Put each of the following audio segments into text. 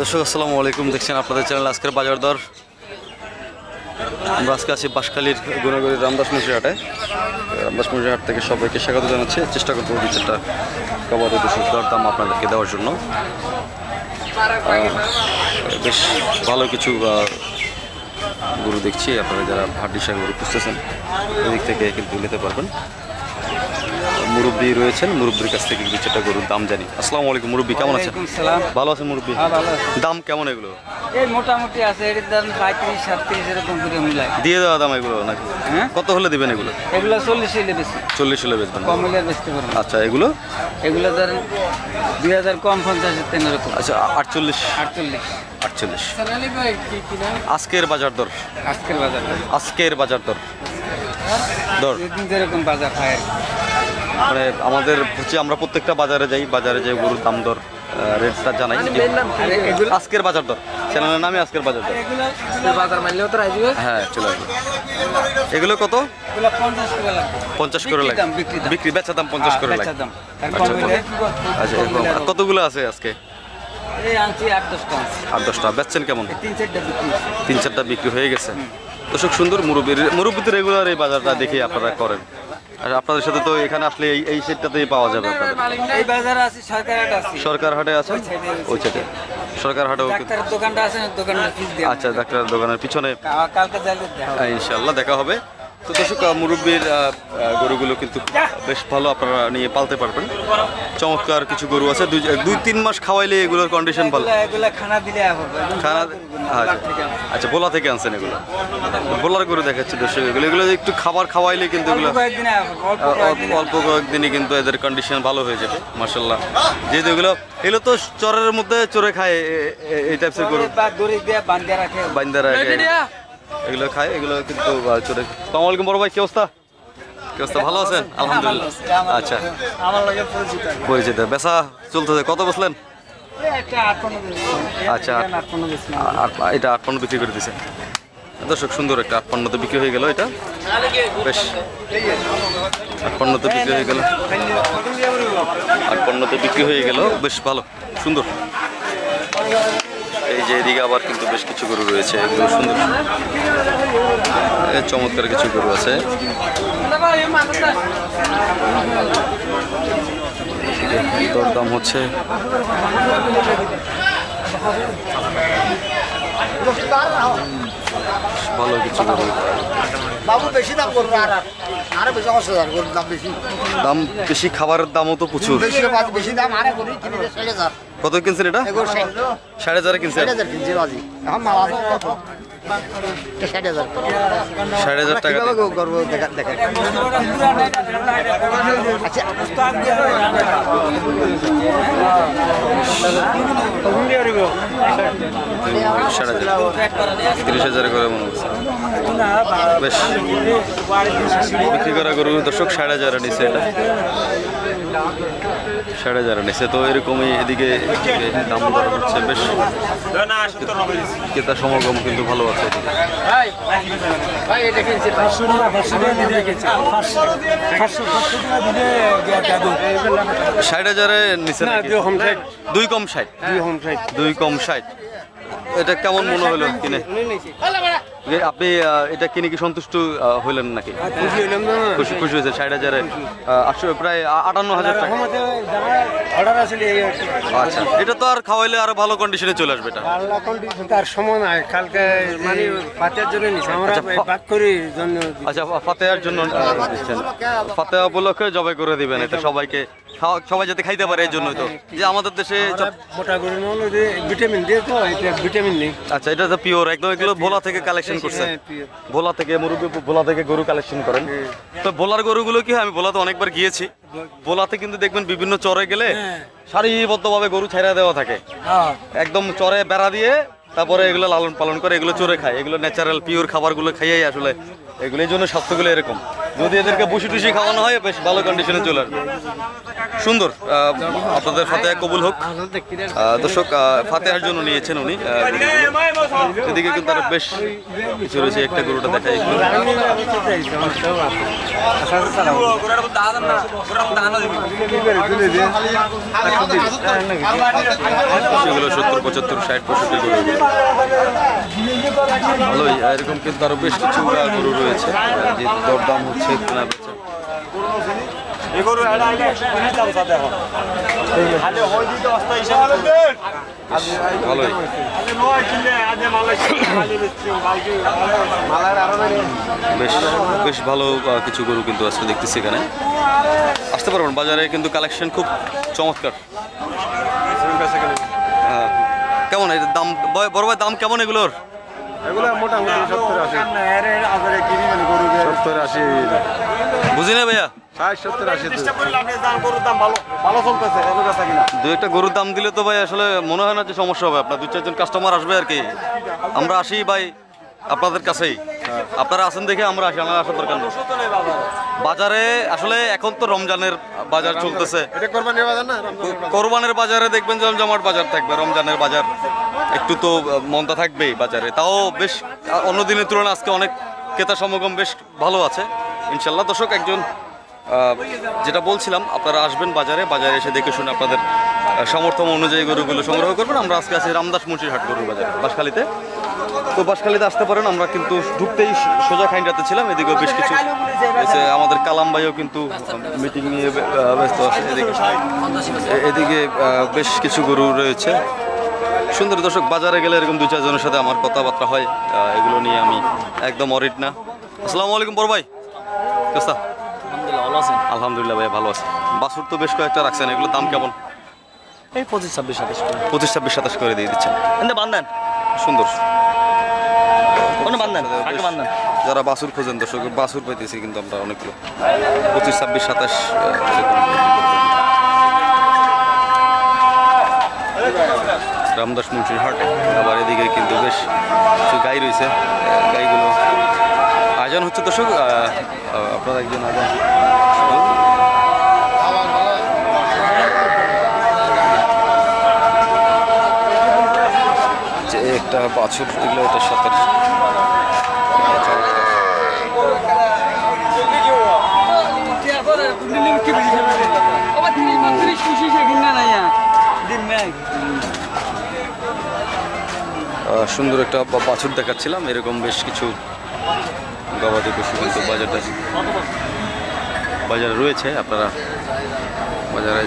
দর্শক আসসালামু আলাইকুম, দেখছেন আপনাদের চ্যানেল আজকের বাজার দর। আমরা আজকে আছি বাঁশখালীর গুণাগুড়ির রামদাস মুন্সি হাটে। রামদাস মুন্সি হাট থেকে সবাইকে স্বাগত জানাচ্ছি। চেষ্টা করবো বিচারটা খাবারের দর্শক দরদাম আপনাদেরকে দেওয়ার জন্য। বেশ ভালো কিছু গরু দেখছি, আপনারা যারা হাড্ডিসার গরু খুঁজতেছেন ওদিক থেকে কিন্তু নিতে পারবেন। মুরব্বী রয়েছেন, মুরব্বীর কাছ থেকে দু চারটা গরুর দাম জানি। আসসালামু আলাইকুম মুরব্বী, কেমন আছেন? ভালো আছেন মুরব্বী? দাম কেমন এগুলো? এই মোটামুটি আছে, এর দাম 35-37 এরকম করে মিলাই দিয়ে দেওয়া দাম এগুলো নাকি? কত হলে দিবেন এগুলো? এগুলো 40 হলে বেশি। 40 হলে বেচবেন? কম হলে বেচতে পারবেন। আচ্ছা, এগুলো ধরেন 2000 কম 50 এরকম। আচ্ছা, 48। আজকের বাজার দর? আজকের বাজার দর যেরকম বাজার হয় মানে আমাদের হচ্ছে, আমরা প্রত্যেকটা বাজারে যাই, বাজারে যে গরুর দাম দর রেটটা জানাই। আজকের বাজার দর চ্যানেলের নামে আজকের বাজার দর। হ্যাঁ, চলে আসবে। এগুলো কত? 50 করে লাগে বিক্রি, বেচা দাম 50 করে লাগে। আচ্ছা, কতগুলো আছে আজকে? 8-10টা। বেচছেন কেমন? 3-4টা বিক্রি হয়ে গেছে। দর্শক সুন্দর মুরব্বীতে রেগুলার এই বাজারটা দেখে আপনারা করেন। আর আপনাদের সাথে তো এখানে আসলে এই সেটটাতেই পাওয়া যাবে আপনাদের। এই বাজারে আছে, সরকার হাটে আছে, ওই সাইডে সরকার হাটেও। ডাক্তারের দোকানটা আছে, দোকানের ফিস দিয়ে। আচ্ছা, ডাক্তারের দোকানের পিছনে কালকে যাইলে দেখা হবে ইনশাআল্লাহ, দেখা হবে। তো দর্শক মুরব্বীর গরুগুলো কিন্তু বেশ ভালো, আপনারা নিয়ে পালতে পারবেন। চমৎকার কিছু গরু আছে, 2-3 মাস খাওয়াইলে এগুলোর কন্ডিশন ভালো। এগুলো খানা দিলে খানা? আচ্ছা, বোলা থেকে আনছেন এগুলো? বোলার গরু দেখাচ্ছে দর্শক। এগুলো একটু খাবার খাওয়াইলে কিন্তু এগুলো অল্প কয়েকদিনই কিন্তু এদের কন্ডিশন ভালো হয়ে যাবে মাশাআল্লাহ। যেহেতু এগুলো তো চরের মধ্যে চরে খায়, এই টাইপের গরু বান্ধা রাখে, এগুলো খায়, এগুলো কিন্তু চরে। আসসালামু আলাইকুম বড় ভাই, কি অবস্থা? ভালো আছেন? আলহামদুলিল্লাহ। আচ্ছা, পরিচিত। বেচা চলতেছে, কত বসলেন? আচ্ছা, এটা 58 বিক্রি করে দিছে দর্শক। সুন্দর একটা 58তে বিক্রি হয়ে গেল। এটা বেশ 58তে বিক্রি হয়ে গেল, 58তে বিক্রি হয়ে গেল, বেশ ভালো সুন্দর। এই যে এদিকে আবার কিন্তু বেশ কিছু গরু রয়েছে, এগুলো সুন্দর চমৎকার কিছু গরু আছে। দরদাম হচ্ছে ভালো কিছু গরু। দাম বেশি, খাবারের দামও তো প্রচুর। কত কিনছেন এটা? 60,000 কিনছেন? 60,000 টাকা। করে মনে হচ্ছে বেশ বিক্রি করা গরু দর্শক। 60,000 নিচে, এটা 60,000 নিচে। তো এরকমই এদিকে দাম দর হচ্ছে বেশ, ক্রেতা সমাগম কিন্তু ভালো আছে। 60,000 নিচে, 2 কম 60। এটা কেমন মনে হলো কিনে? আপনি এটা কিনে কি সন্তুষ্ট হইলেন নাকি? খুশি হয়েছে? 60,000 প্রায় 58,000 টাকা। আচ্ছা, এটা তো আর খাওয়াইলে আরো ভালো কন্ডিশনে চলে আসবে। এটা তার সময় নাই, কালকে মানে পাতের জন্য নিছি আমরা, পাক করি জন্য। আচ্ছা, ফাতেহার জন্য দিচ্ছেন? ফাতেহা উপলক্ষে জবাই করে দিবেন, এটা সবাইকে সবাই যাতে খাইতে পারে, এই জন্যই তো যে আমাদের দেশে মোটা করে ভিটামিন দিয়ে তো, এটা ভিটামিন নেই। আচ্ছা, এটা তো পিওর একদম। এগুলো ভোলা থেকে কালেকশন করছেন? ভোলা থেকে মুরব্বী ভোলা থেকে গরু কালেকশন করেন। তো ভোলার গরুগুলো কি হয়, আমি ভোলাতে অনেকবার গিয়েছি। ভোলাতে কিন্তু দেখবেন বিভিন্ন চরে গেলে সারিবদ্ধভাবে গরু ছাইরা দেওয়া থাকে, একদম চরে বেড়া দিয়ে, তারপরে এগুলো লালন পালন করে, এগুলো চরে খায়। এগুলো ন্যাচারাল পিওর খাবারগুলো খাইয়াই আসলে এগুলো, এই জন্য স্বাস্থ্যগুলো এরকম। যদি এদেরকে বসি টুসি খাওয়ানো হয়, বেশ ভালো কন্ডিশনে চলে আসবে। সুন্দর। আপনাদের ফাতেহা কবুল হোক। দর্শক ফাতেহার জন্য নিয়েছেন উনি। এদিকে কিন্তু আরো বেশ কিছু রয়েছে, একটা গরুটা দেখাই সেগুলো 70, 75, 60, 65 গরু ভালোই। এরকম কিন্তু আরো বেশ কিছু গরু রয়েছে, যে দরদাম হচ্ছে কেনা বেচা। ভালোই, বেশ ভালো কিছু গরু কিন্তু আজকে দেখতেছি এখানে। আসতে পারবেন বাজারে, কিন্তু কালেকশন খুব চমৎকার। কেমন এর দাম বড় ভাই, দাম কেমন এগুলোর? এগুলো মোটামুটি 70-80 বুঝি না ভাইয়া, 60-70-80 দু একটা গরুর দাম দিলে তো ভাই আসলে মনে হয় না যে সমস্যা হবে। আপনার 2-4 জন কাস্টমার আসবে আর কি। আমরা আসি ভাই আপনাদের কাছেই, আপনারা আসেন দেখে আমরা আসি, আমার আসার দরকার নেই। বাজারে আসলে এখন তো রমজানের বাজার চলতেছে, কোরবানের বাজারে দেখবেন জমজমাট বাজার থাকবে। রমজানের বাজার একটু তো মন্দা থাকবেই বাজারে, তাও বেশ অন্য দিনের তুলনায় আজকে অনেক ক্রেতা সমাগম বেশ ভালো আছে ইনশাল্লাহ। দর্শক একজন যেটা বলছিলাম, আপনারা আসবেন বাজারে, বাজারে এসে দেখে শুনে আপনাদের সমর্থন অনুযায়ী গরুগুলো সংগ্রহ করবেন। আমরা আজকে আছি রামদাস মুন্সির হাট গরুর বাজারে, বাঁশখালীতে। তো বাঁশখালীতে আসতে পারেন। আমরা কিন্তু ঢুকতেই সোজা খাইনটাতে ছিলাম, এদিকেও বেশ কিছু আমাদের কালাম ভাইও কিন্তু মিটিং নিয়ে ব্যস্ত আছে। এদিকে বেশ কিছু গরু রয়েছে সুন্দর। দর্শক বাজারে গেলে এরকম 2-4 জনের সাথে আমার কথাবার্তা হয়, এগুলো নিয়ে আমি একদম অরিট না। আসসালামু আলাইকুম বড় ভাই, আলহামদুলিল্লাহ ভাই ভালো আছে। বাছুর তো বেশ কয়েকটা রাখছেন, এগুলো দাম কেমন? এই 25-26 25-26-27 করে দিয়ে দিচ্ছেন। বান্ধান সুন্দর। বান্ধান যারা বাছুর খোঁজেন দর্শক, বাছুর পাইতেছি কিন্তু আমরা অনেকগুলো 25-26-27 রামদাস মুন্সির হাটে। আবার এদিকে কিন্তু বেশ কিছু গাই রয়েছে, গাইগুলো আয়োজন হচ্ছে দর্শক। আপনারা একজন আয়োজন যে একটা বাছুর, এগুলো এটার সাথে সুন্দর একটা বাছুর দেখাচ্ছিলাম। এরকম বেশ কিছু গবাদি পশু কিন্তু বাজারে রয়েছে। আপনারা বাজারে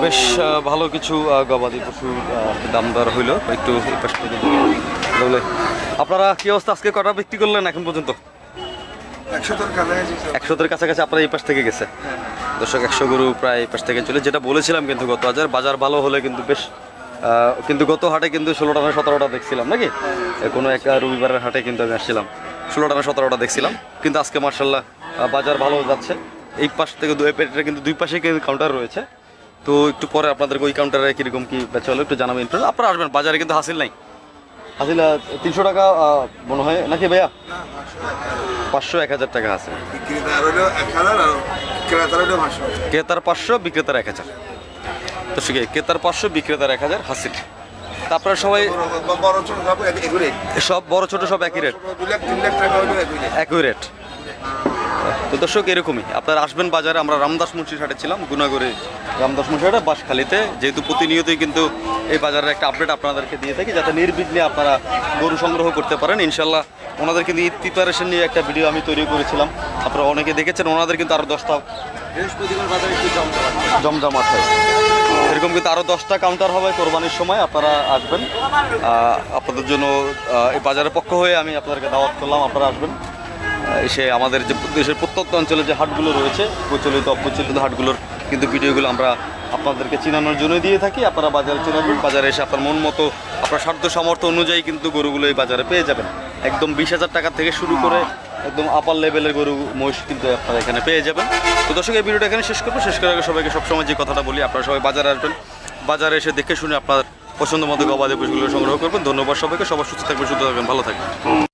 বেশ ভালো কিছু গবাদি পশু দাম দর হইলো একটু। আপনারা কি অবস্থা, আজকে কটা বিক্রি করলেন এখন পর্যন্ত? 100-এর কাছাকাছি আপনারা এই পাশ থেকে গেছে। দর্শক 100 গরু প্রায় এই পাশ থেকে চলে, যেটা বলেছিলাম কিন্তু গত বাজার ভালো হলে কিন্তু বেশ, কিন্তু গত হাটে কিন্তু 16টা-17টা দেখছিলাম নাকি, কোনো একটা রবিবারের হাটে কিন্তু আমি আসছিলাম, 16টা-17টা দেখছিলাম। কিন্তু আজকে মার্শাল্লাহ বাজার ভালো যাচ্ছে। এই পাশ থেকে কিন্তু দুই পাশে কিন্তু কাউন্টার রয়েছে। তো একটু পরে আপনাদেরকে ওই কাউন্টারে কীরকম কী বেচা হলো একটু জানাবেন। আপনারা আসবেন বাজারে, কিন্তু হাসিল নাই, হাসিল 300 টাকা মনে হয় নাকি ভাইয়া? 500-1000 টাকা আছে, ক্রেতার 500 বিক্রেতার 1000। তো সে ক্রেতার 500 বিক্রেতার 1000 হাসিল। তারপরে সবাই সব বড় ছোট সব একই রেট, একই রেট। তো দর্শক এরকমই আপনারা আসবেন বাজারে। আমরা রামদাস মুন্সির হাটে ছিলাম, গুনাগড়ে রামদাস মুন্সির হাটে বাঁশখালীতে। যেহেতু প্রতিনিয়তই কিন্তু এই বাজারের একটা আপডেট আপনাদেরকে দিয়ে থাকি, যাতে নির্বিঘ্নে আপনারা গরু সংগ্রহ করতে পারেন ইনশাল্লাহ। ওনাদের কিন্তু ঈদ প্রিপারেশন নিয়ে একটা ভিডিও আমি তৈরি করেছিলাম, আপনারা অনেকে দেখেছেন। ওনাদের কিন্তু আরও 10টা বৃহস্পতিবার বাজারে একটু জমজমাট হয়, এরকম কিন্তু আরও 10টা কাউন্টার হবে কোরবানির সময়। আপনারা আসবেন, আপনাদের জন্য এই বাজারের পক্ষ হয়ে আমি আপনাদেরকে দাওয়াত করলাম, আপনারা আসবেন। এসে আমাদের যে দেশের প্রত্যন্ত অঞ্চলে যে হাটগুলো রয়েছে, প্রচলিত অপ্রচলিত হাটগুলোর কিন্তু ভিডিওগুলো আমরা আপনাদেরকে চিনানোর জন্য দিয়ে থাকি। আপনারা বাজারে চলে আসবেন, বাজারে এসে আপনার মন মতো আপনার সাধ্য সামর্থ্য অনুযায়ী কিন্তু গরুগুলো এই বাজারে পেয়ে যাবেন। একদম 20,000 টাকা থেকে শুরু করে একদম আপার লেভেলের গরু মহিষ কিন্তু আপনারা এখানে পেয়ে যাবেন। তো দর্শক এই ভিডিওটা এখানে শেষ করবো। শেষ করার আগে সবাইকে সবসময় যে কথাটা বলি, আপনারা সবাই বাজারে আসবেন, বাজারে এসে দেখে শুনে আপনার পছন্দ মতো গবাদি পশুগুলো সংগ্রহ করবেন। ধন্যবাদ সবাইকে, সবার সুস্থ থাকবেন, সুস্থ থাকবেন, ভালো থাকবেন।